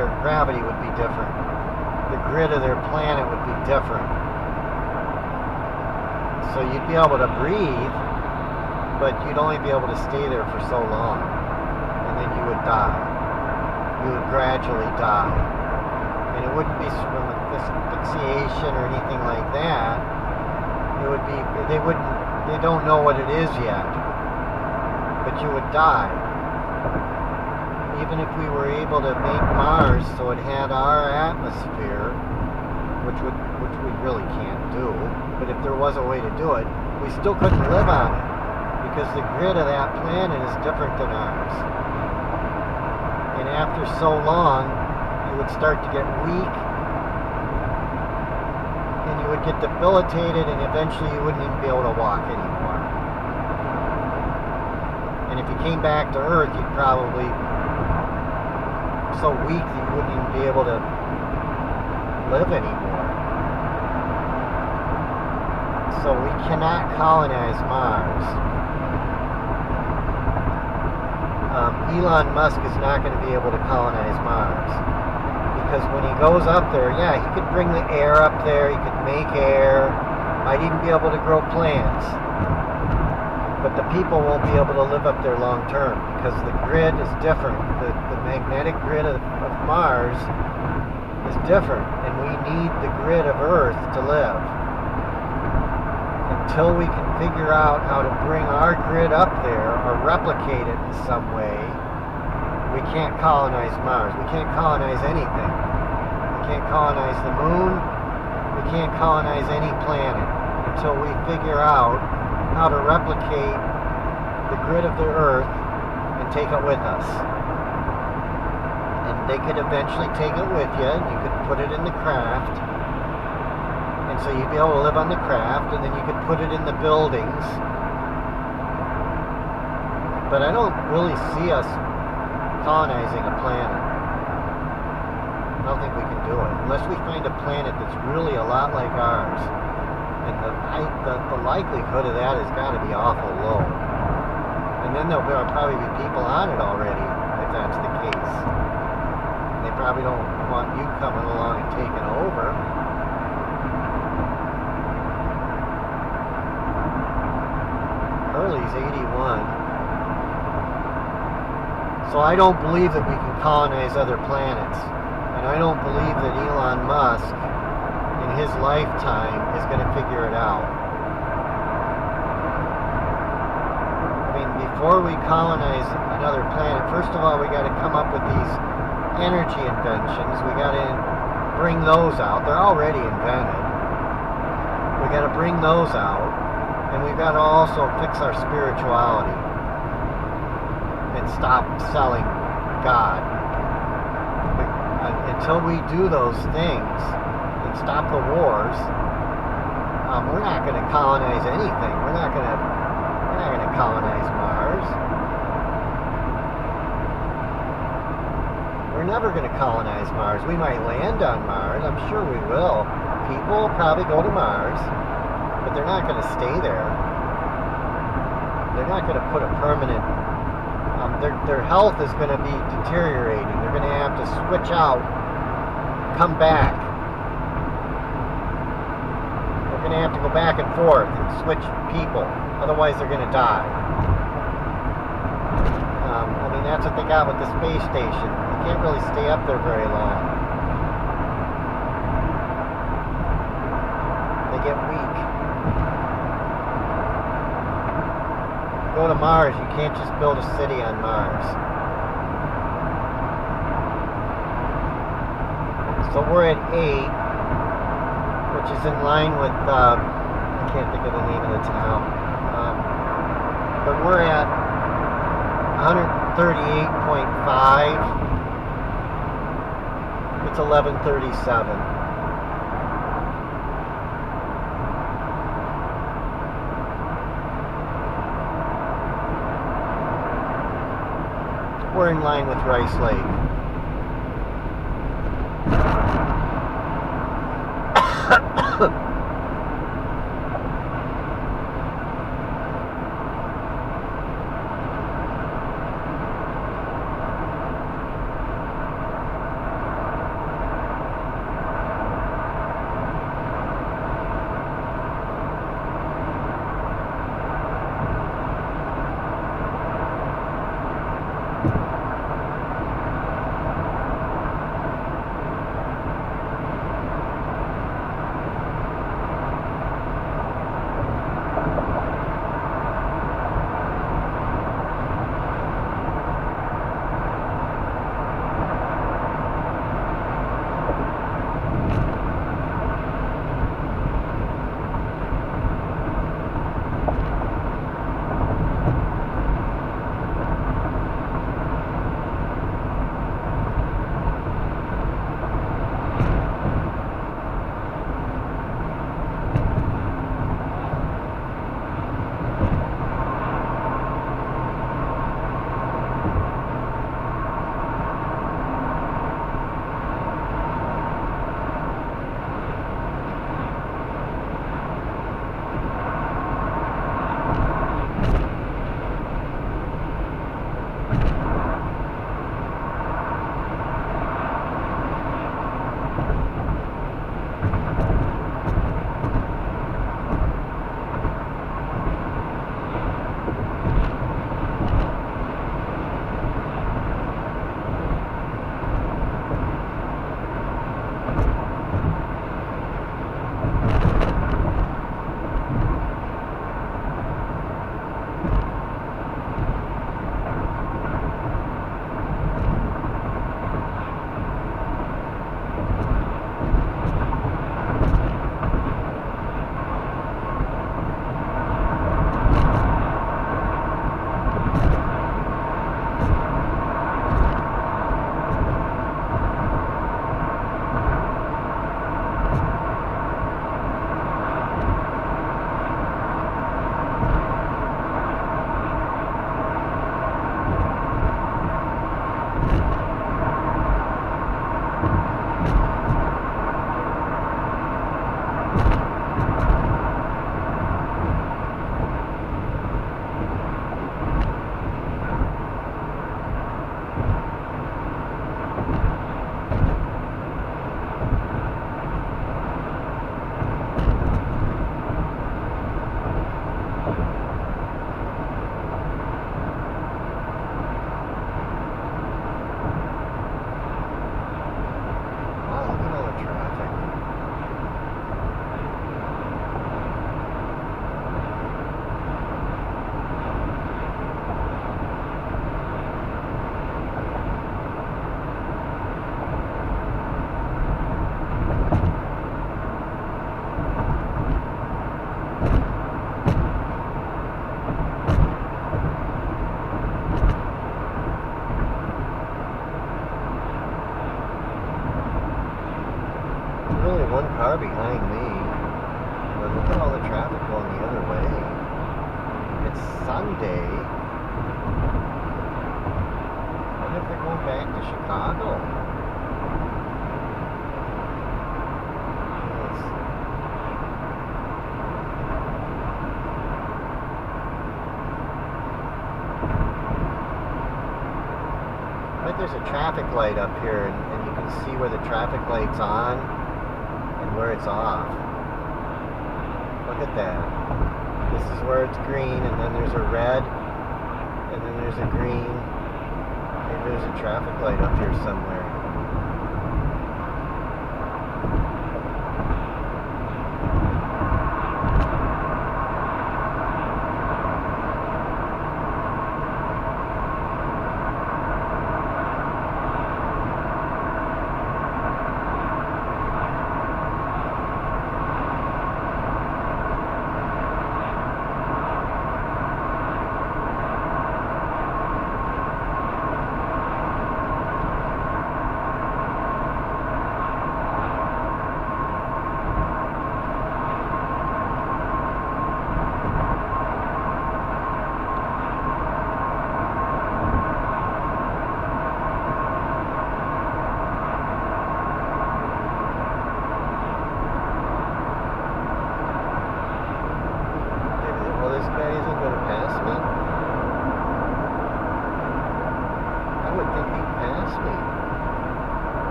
their gravity would be different. The grid of their planet would be different. So you'd be able to breathe, but you'd only be able to stay there for so long. And then you would die. You would gradually die. And it wouldn't be from asphyxiation or anything like that. It would be, they don't know what it is yet. But you would die. Even if we were able to make Mars so it had our atmosphere, which we really can't do, but if there was a way to do it, we still couldn't live on it, because the grid of that planet is different than ours. And after so long, you would start to get weak, and you would get debilitated, and eventually you wouldn't even be able to walk anymore. And if you came back to Earth, you'd probably so weak that you wouldn't even be able to live anymore. So we cannot colonize Mars. Elon Musk is not going to be able to colonize Mars, because when he goes up there, yeah, he could bring the air up there, he could make air, might even be able to grow plants, but the people won't be able to live up there long term, because the grid is different. The magnetic grid of Mars is different, and we need the grid of Earth to live. Until we can figure out how to bring our grid up there or replicate it in some way, we can't colonize Mars. We can't colonize anything. We can't colonize the moon. We can't colonize any planet until we figure out how to replicate the grid of the Earth and take it with us. And they could eventually take it with you, and you could put it in the craft. And so you'd be able to live on the craft, and then you could put it in the buildings. But I don't really see us colonizing a planet. I don't think we can do it, unless we find a planet that's really a lot like ours. And the likelihood of that has got to be awful low. And then there'll probably be people on it already, if that's the case. And they probably don't want you coming along and taking over. Hurley's 81. So I don't believe that we can colonize other planets. And I don't believe that Elon Musk, in his lifetime, is going to figure it out. I mean, before we colonize another planet, first of all, we got to come up with these energy inventions. We got to bring those out. They're already invented. We got to bring those out. And we've got to also fix our spirituality and stop selling God. Until we do those things and stop the wars, we're not going to colonize anything. We're not going to colonize Mars. We're never going to colonize Mars. We might land on Mars. I'm sure we will. People will probably go to Mars. But they're not going to stay there. They're not going to put a permanent... their health is going to be deteriorating. They're going to have to switch out, come back. They're going to have to go back and forth and switch people. Otherwise, they're going to die. I mean, that's what they got with the space station. They can't really stay up there very long. They get weak. Go to Mars, you can't just build a city on Mars. So we're at 8, which is in line with, I can't think of the name of the town, but we're at 138.5, it's 1137. We're in line with Rice Lake. only one car behind me. But look at all the traffic going the other way. It's Sunday. I wonder if they're going back to Chicago. There's a traffic light up here, and you can see where the traffic light's on and where it's off. Look at that. This is where it's green, and then there's a red, and then there's a green. Maybe there's a traffic light up here somewhere.